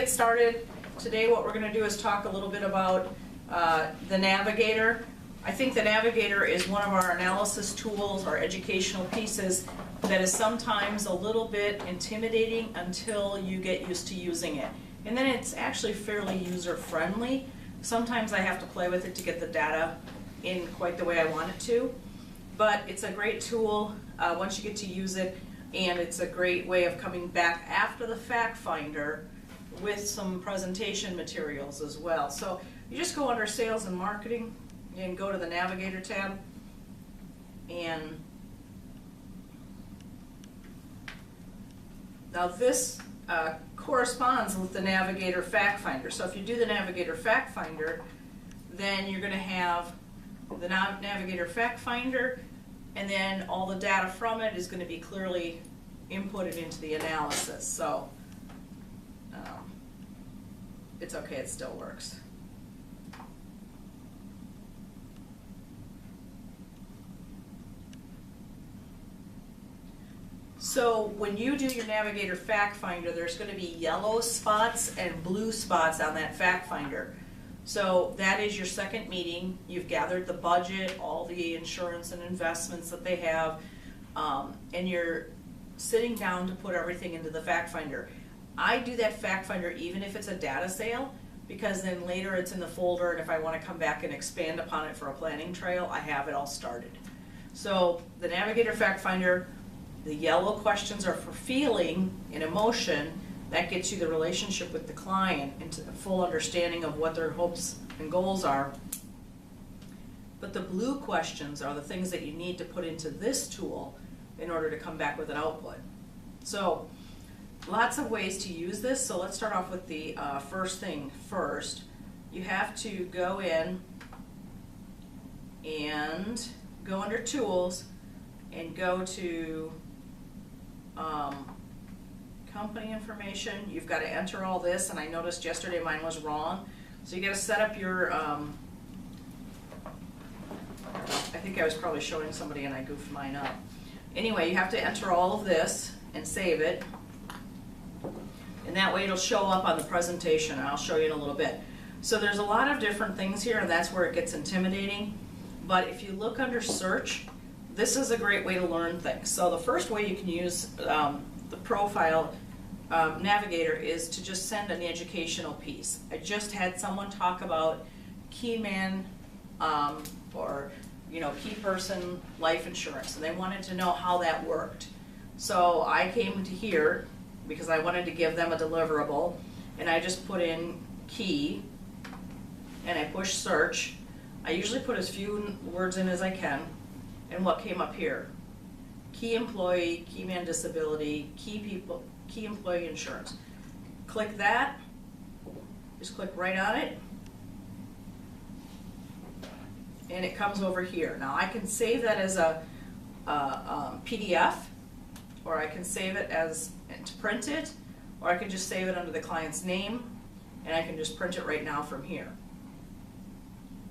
get started, today what we're going to do is talk a little bit about the Navigator. I think the Navigator is one of our analysis tools, our educational pieces, that is sometimes a little bit intimidating until you get used to using it. And then it's actually fairly user-friendly. Sometimes I have to play with it to get the data in quite the way I want it to. But it's a great tool once you get to use it, and it's a great way of coming back after the fact finder with some presentation materials as well. So you just go under Sales and Marketing and go to the Navigator tab, and now this corresponds with the Navigator Fact Finder. So if you do the Navigator Fact Finder, then you're going to have the Navigator Fact Finder, and then all the data from it is going to be clearly inputted into the analysis. So it's okay, it still works. So when you do your Navigator Fact Finder, there's going to be yellow spots and blue spots on that Fact Finder. So that is your second meeting. You've gathered the budget, all the insurance and investments that they have, and you're sitting down to put everything into the Fact Finder. I do that Fact Finder even if it's a data sale, because then later it's in the folder, and if I want to come back and expand upon it for a planning trail, I have it all started. So the Navigator Fact Finder, the yellow questions are for feeling and emotion. That gets you the relationship with the client and to the full understanding of what their hopes and goals are. But the blue questions are the things that you need to put into this tool in order to come back with an output. So lots of ways to use this. So let's start off with the first thing first. You have to go in and go under Tools and go to company information. You've got to enter all this, and I noticed yesterday mine was wrong. So you got to set up your, I think I was probably showing somebody and I goofed mine up. Anyway, you have to enter all of this and save it. And that way it'll show up on the presentation, and I'll show you in a little bit. So there's a lot of different things here, and that's where it gets intimidating. But if you look under Search, this is a great way to learn things. So the first way you can use the profile Navigator is to just send an educational piece. I just had someone talk about key man or key person life insurance, and they wanted to know how that worked. So I came to here because I wanted to give them a deliverable, and I just put in key and I push search. I usually put as few words in as I can, and what came up here? Key employee, key man disability, key people, key employee insurance. Click that, just click right on it, and it comes over here. Now I can save that as a PDF, or I can save it as to print it, or I can just save it under the client's name, and I can just print it right now from here.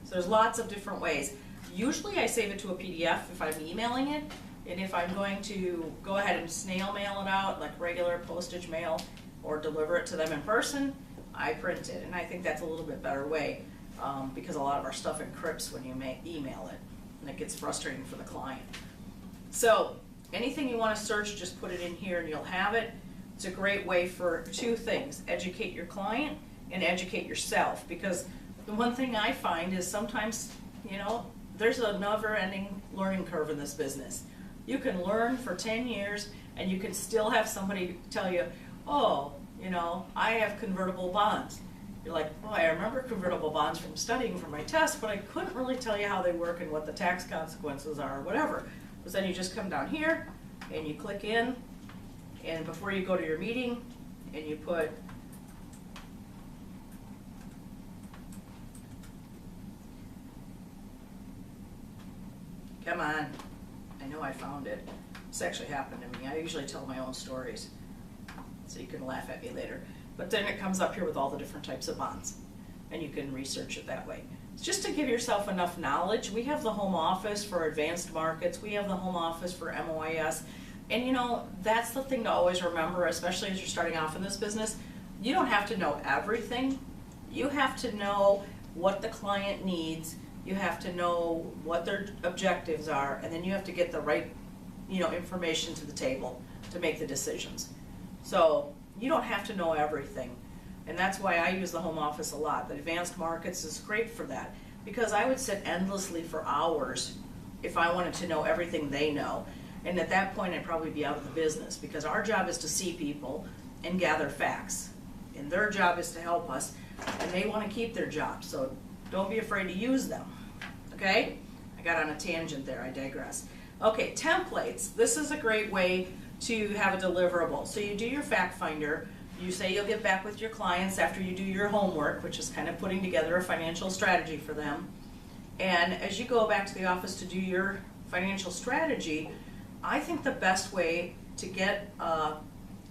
So there's lots of different ways. Usually I save it to a PDF if I'm emailing it, and if I'm going to go ahead and snail mail it out like regular postage mail or deliver it to them in person, I print it. And I think that's a little bit better way because a lot of our stuff encrypts when you email it, and it gets frustrating for the client. So anything you want to search, just put it in here and you'll have it. It's a great way for two things: educate your client and educate yourself, because the one thing I find is sometimes, there's a never-ending learning curve in this business. You can learn for 10 years and you can still have somebody tell you, oh, I have convertible bonds. You're like, well, I remember convertible bonds from studying for my test, but I couldn't really tell you how they work and what the tax consequences are or whatever. But then you just come down here and you click in, and before you go to your meeting, and you put come on, I know I found it. This actually happened to me. I usually tell my own stories, so you can laugh at me later. But then it comes up here with all the different types of bonds, and you can research it that way. Just to give yourself enough knowledge, we have the home office for advanced markets, we have the home office for MOIS, and that's the thing to always remember, especially as you're starting off in this business. You don't have to know everything. You have to know what the client needs. You have to know what their objectives are, and then you have to get the right, information to the table to make the decisions. So you don't have to know everything. And that's why I use the home office a lot. The advanced markets is great for that, because I would sit endlessly for hours if I wanted to know everything they know. And at that point, I'd probably be out of the business, because our job is to see people and gather facts. And their job is to help us, and they want to keep their job. So don't be afraid to use them, okay? I got on a tangent there, I digress. Okay, templates. This is a great way to have a deliverable. So you do your fact finder. You say you'll get back with your clients after you do your homework, which is kind of putting together a financial strategy for them. And as you go back to the office to do your financial strategy, I think the best way to get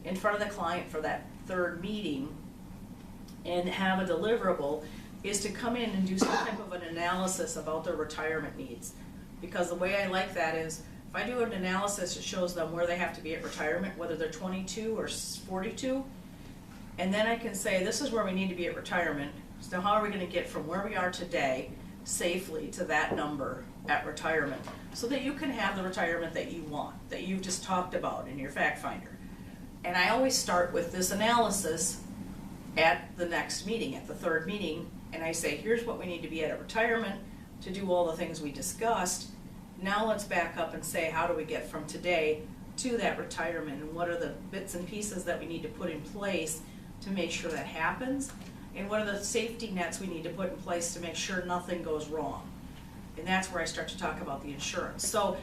in front of the client for that third meeting and have a deliverable is to come in and do some type of an analysis about their retirement needs. Because the way I like that is, if I do an analysis, it shows them where they have to be at retirement, whether they're 22 or 42, and then I can say, this is where we need to be at retirement. So how are we going to get from where we are today safely to that number at retirement, so that you can have the retirement that you want, that you've just talked about in your fact finder. And I always start with this analysis at the next meeting, at the third meeting, and I say, here's what we need to be at retirement to do all the things we discussed. Now let's back up and say, how do we get from today to that retirement, and what are the bits and pieces that we need to put in place to make sure that happens, and what are the safety nets we need to put in place to make sure nothing goes wrong. And that's where I start to talk about the insurance. So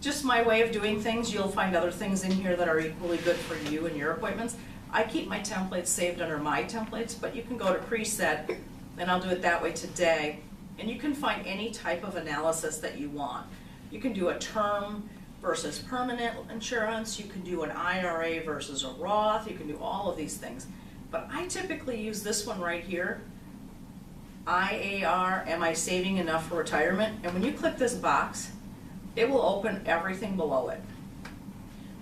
just my way of doing things. You'll find other things in here that are equally good for you and your appointments. I keep my templates saved under my templates, but you can go to preset, and I'll do it that way today. And you can find any type of analysis that you want. You can do a term versus permanent insurance. You can do an IRA versus a Roth. You can do all of these things. But I typically use this one right here. IAR, am I saving enough for retirement? And when you click this box, it will open everything below it.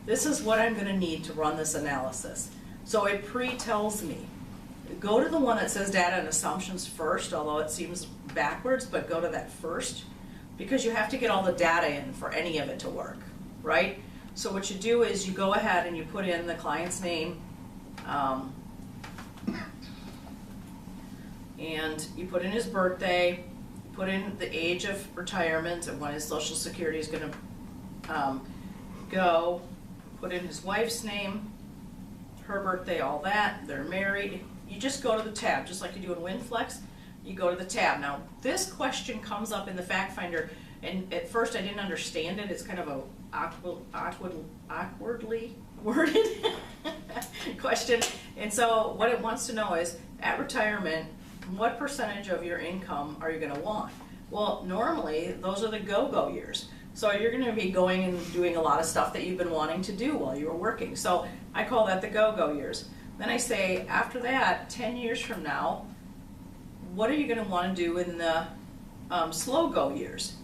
This is what I'm going to need to run this analysis. So it pre-tells me. Go to the one that says data and assumptions first, although it seems backwards, but go to that first, because you have to get all the data in for any of it to work, right? So what you do is you go ahead and you put in the client's name, and you put in his birthday, put in the age of retirement and when his Social Security is going to go, put in his wife's name, her birthday, all that, they're married. You just go to the tab, just like you do in WinFlex, you go to the tab. Now, this question comes up in the fact finder, and at first I didn't understand it. It's kind of a awkwardly worded question. And so what it wants to know is, at retirement, what percentage of your income are you going to want? Well, normally, those are the go-go years. So you're going to be going and doing a lot of stuff that you've been wanting to do while you were working. So I call that the go-go years. Then I say, after that, 10 years from now, what are you going to want to do in the slow-go years?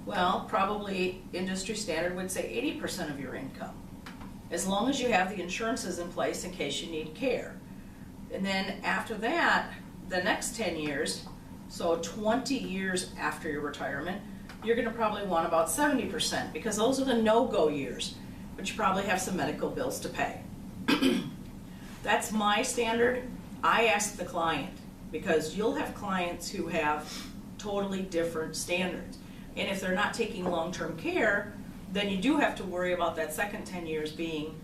Well, probably industry standard would say 80% of your income, as long as you have the insurances in place in case you need care. And then after that, the next 10 years, so 20 years after your retirement, you're going to probably want about 70%, because those are the no-go years, but you probably have some medical bills to pay. That's my standard. I ask the client, because you'll have clients who have totally different standards. And if they're not taking long-term care, then you do have to worry about that second 10 years being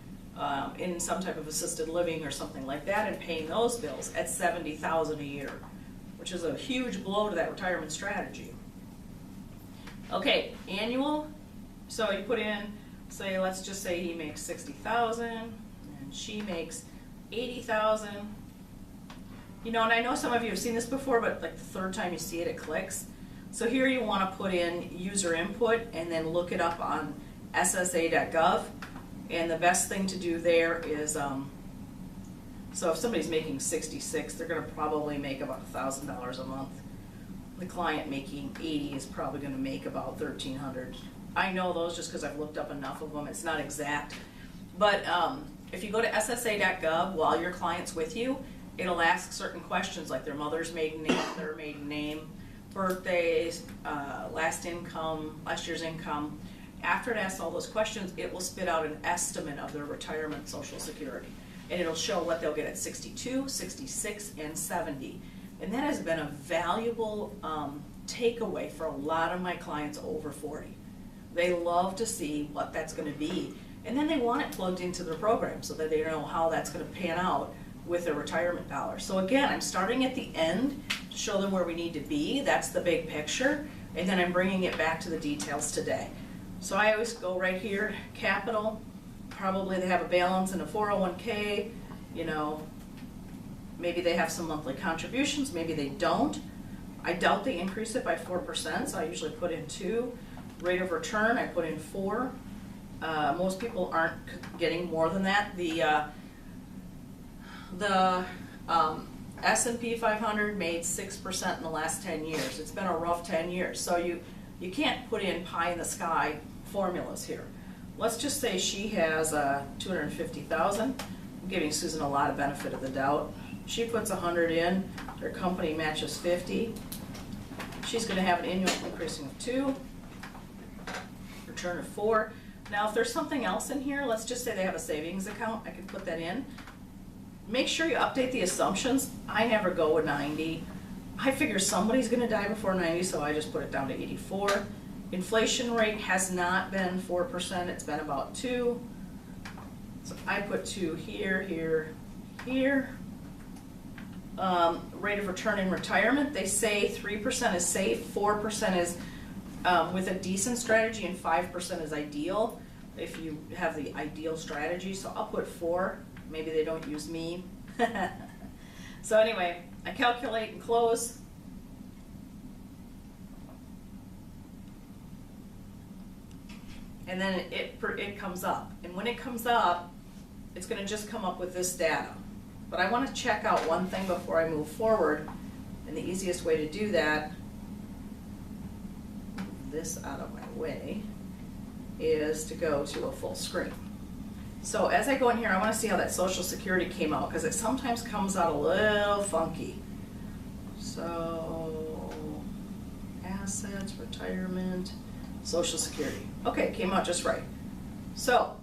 in some type of assisted living or something like that, and paying those bills at $70,000 a year, which is a huge blow to that retirement strategy. Okay, annual. So you put in, say, let's just say he makes $60,000 and she makes $80,000. You know, and I know some of you have seen this before, but like the third time you see it, it clicks. So here you want to put in user input and then look it up on ssa.gov. And the best thing to do there is, so if somebody's making 66, they're going to probably make about $1,000 a month. The client making 80 is probably going to make about $1,300. I know those just because I've looked up enough of them. It's not exact. But if you go to ssa.gov while your client's with you, it'll ask certain questions like their mother's maiden name, their maiden name, birthdays, last year's income. After it asks all those questions, it will spit out an estimate of their retirement Social Security. And it'll show what they'll get at 62, 66, and 70. And that has been a valuable takeaway for a lot of my clients over 40. They love to see what that's going to be. And then they want it plugged into their program so that they know how that's going to pan out with their retirement dollars. So again, I'm starting at the end to show them where we need to be. That's the big picture. And then I'm bringing it back to the details today. So I always go right here, capital. Probably they have a balance in a 401k, you know, maybe they have some monthly contributions, maybe they don't. I doubt they increase it by 4%, so I usually put in 2. Rate of return, I put in 4. Most people aren't getting more than that. The S&P 500 made 6% in the last 10 years. It's been a rough 10 years, so you can't put in pie in the sky formulas here. Let's just say she has $250,000. I'm giving Susan a lot of benefit of the doubt. She puts 100 in, her company matches 50. She's going to have an annual increasing of 2, return of 4. Now if there's something else in here, let's just say they have a savings account, I can put that in. Make sure you update the assumptions. I never go with 90. I figure somebody's going to die before 90, so I just put it down to 84. Inflation rate has not been 4%, it's been about 2. So I put 2 here, here, here. Rate of return in retirement, they say 3% is safe, 4% is with a decent strategy, and 5% is ideal if you have the ideal strategy. So I'll put 4. Maybe they don't use me. So anyway, I calculate and close. And then it comes up. And when it comes up, it's going to just come up with this data. But I want to check out one thing before I move forward. And the easiest way to do that, move this out of my way, is to go to a full screen. So as I go in here, I want to see how that Social Security came out, because it sometimes comes out a little funky. So, assets, retirement, Social Security. Okay, it came out just right. So,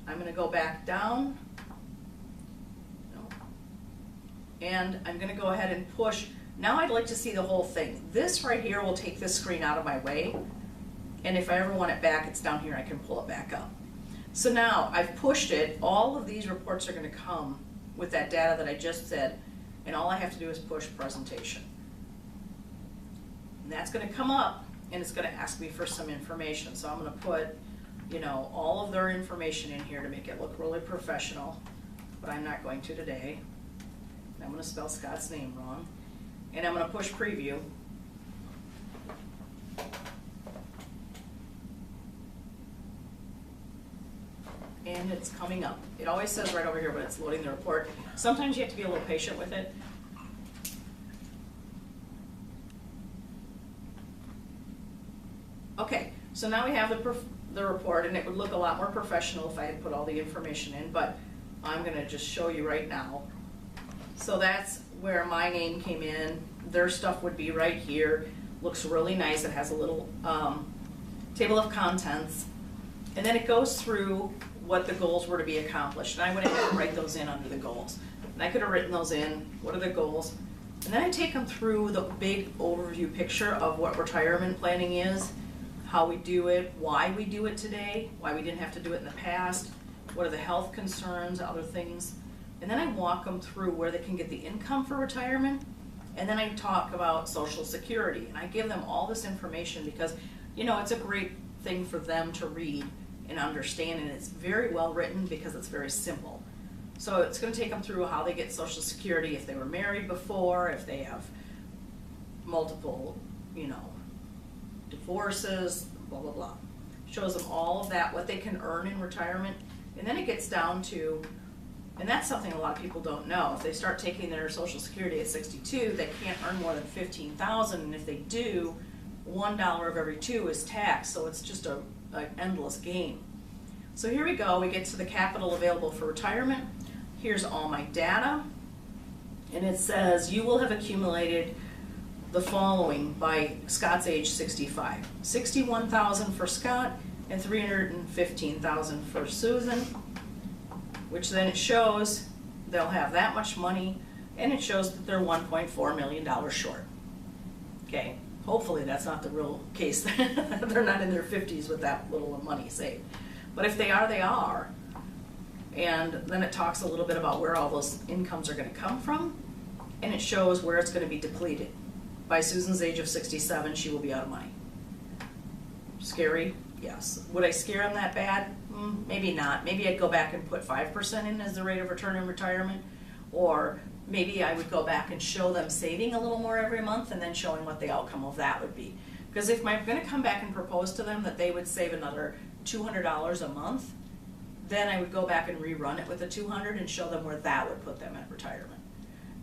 I'm going to go back down. And I'm going to go ahead and push. Now I'd like to see the whole thing. This right here will take this screen out of my way. And if I ever want it back, it's down here. I can pull it back up. So now I've pushed it. All of these reports are going to come with that data that I just said. And all I have to do is push presentation. And that's going to come up, and it's going to ask me for some information. So I'm going to put, you know, all of their information in here to make it look really professional. But I'm not going to today. I'm going to spell Scott's name wrong. And I'm going to push preview. And it's coming up. It always says right over here, but it's loading the report. Sometimes you have to be a little patient with it. Okay, so now we have the report, and it would look a lot more professional if I had put all the information in, but I'm going to just show you right now. So that's where my name came in. Their stuff would be right here. Looks really nice. It has a little table of contents. And then it goes through what the goals were to be accomplished. And I went ahead and write those in under the goals. And I could have written those in. What are the goals? And then I take them through the big overview picture of what retirement planning is, how we do it, why we do it today, why we didn't have to do it in the past, what are the health concerns, other things. And then I walk them through where they can get the income for retirement. And then I talk about Social Security. And I give them all this information because, you know, it's a great thing for them to read and understand. And it's very well written because it's very simple. So it's going to take them through how they get Social Security, if they were married before, if they have multiple, you know, divorces, blah, blah, blah. Shows them all of that, what they can earn in retirement. And then it gets down to, and that's something a lot of people don't know. If they start taking their Social Security at 62, they can't earn more than $15,000, and if they do, $1 of every 2 is taxed, so it's just an endless game. So here we go. We get to the capital available for retirement. Here's all my data. And it says, you will have accumulated the following by Scott's age 65. 61,000 for Scott and 315,000 for Susan, which then it shows they'll have that much money, and it shows that they're $1.4 million short. Okay, hopefully that's not the real case. They're not in their 50s with that little money saved. But if they are, they are. And then it talks a little bit about where all those incomes are going to come from, and it shows where it's going to be depleted. By Susan's age of 67, she will be out of money. Scary? Yes. Would I scare them that bad? Maybe not. Maybe I'd go back and put 5% in as the rate of return in retirement, or maybe I would go back and show them saving a little more every month and then showing what the outcome of that would be. Because if I'm going to come back and propose to them that they would save another $200 a month, then I would go back and rerun it with the 200 and show them where that would put them at retirement.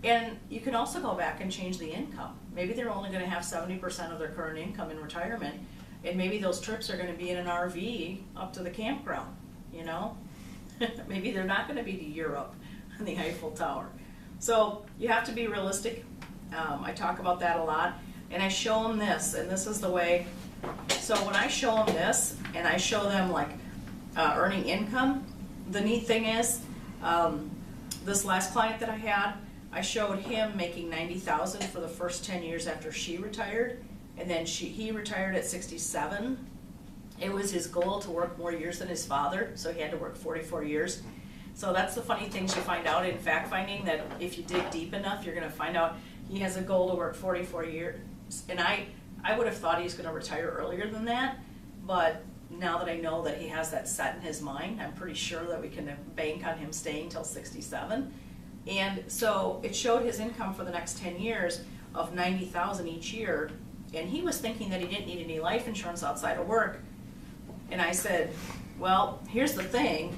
And you can also go back and change the income. Maybe they're only going to have 70% of their current income in retirement, and maybe those trips are going to be in an RV up to the campground, you know? Maybe they're not going to be to Europe and the Eiffel Tower. So you have to be realistic. I talk about that a lot, and I show them this, and this is the way. So when I show them this, and I show them like earning income, the neat thing is, this last client that I had, I showed him making $90,000 for the first 10 years after she retired, and then he retired at 67. It was his goal to work more years than his father, so he had to work 44 years. So that's the funny things you find out in fact finding, that if you dig deep enough, you're going to find out he has a goal to work 44 years. And I would have thought he was going to retire earlier than that, but now that I know that he has that set in his mind, I'm pretty sure that we can bank on him staying till 67. And so it showed his income for the next 10 years of $90,000 each year, and he was thinking that he didn't need any life insurance outside of work. And I said, well, here's the thing: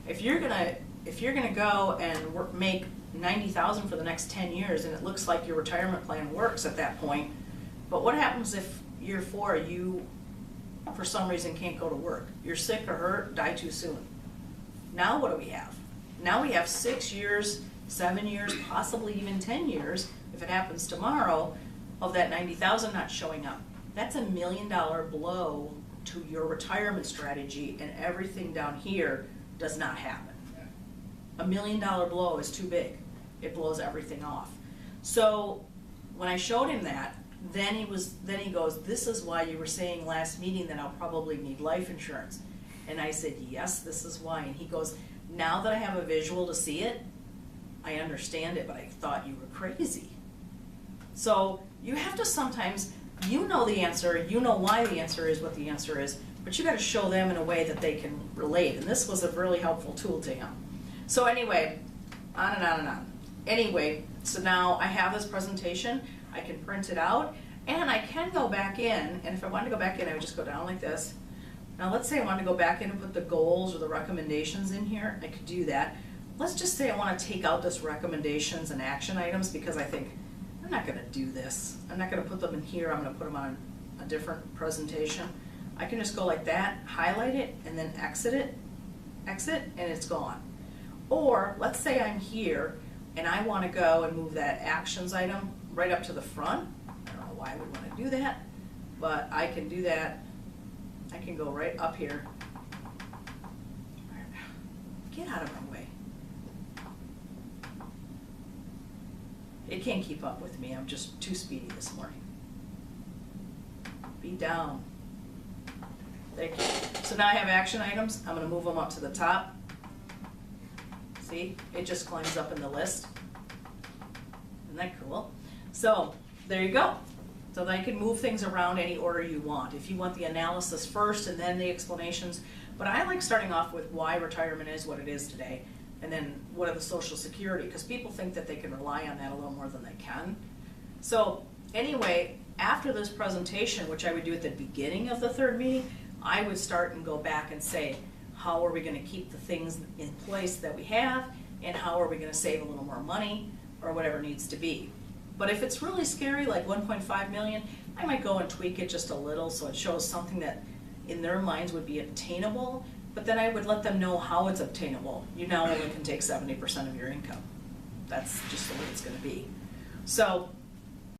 if you're gonna go and make $90,000 for the next 10 years, and it looks like your retirement plan works at that point, but what happens if year 4 you, for some reason, can't go to work? You're sick or hurt, die too soon. Now what do we have? Now we have 6 years, 7 years, possibly even 10 years, if it happens tomorrow, of that $90,000 not showing up. That's $1 million blow to your retirement strategy, and everything down here does not happen. $1 million blow is too big. It blows everything off. So when I showed him that, then he goes, this is why you were saying last meeting that I'll probably need life insurance. And I said, yes, this is why. And he goes, now that I have a visual to see it, I understand it, but I thought you were crazy. So you have to sometimes, you know the answer, you know why the answer is what the answer is, but you got to show them in a way that they can relate. And this was a really helpful tool to him. So anyway, on and on and on. Anyway, so now I have this presentation, I can print it out, and I can go back in, and if I wanted to go back in, I would just go down like this. Now let's say I wanted to go back in and put the goals or the recommendations in here, I could do that. Let's just say I want to take out this recommendations and action items, because I think, I'm not going to do this. I'm not going to put them in here, I'm going to put them on a different presentation. I can just go like that, highlight it, and then exit, and it's gone. Or let's say I'm here, and I want to go and move that actions item right up to the front. I don't know why I would want to do that, but I can do that. I can go right up here. Get out of my way. It can't keep up with me. I'm just too speedy this morning. Be down. Thank you. So now I have action items. I'm going to move them up to the top. See, it just climbs up in the list. Isn't that cool? So there you go. So then I can move things around any order you want. If you want the analysis first and then the explanations. But I like starting off with why retirement is what it is today, and then what are the Social Security, because people think that they can rely on that a little more than they can. So anyway, after this presentation, which I would do at the beginning of the third meeting, I would start and go back and say, how are we going to keep the things in place that we have, and how are we going to save a little more money, or whatever needs to be. But if it's really scary, like 1.5 million, I might go and tweak it just a little so it shows something that in their minds would be attainable, but then I would let them know how it's obtainable. You now only can take 70% of your income. That's just the way it's gonna be. So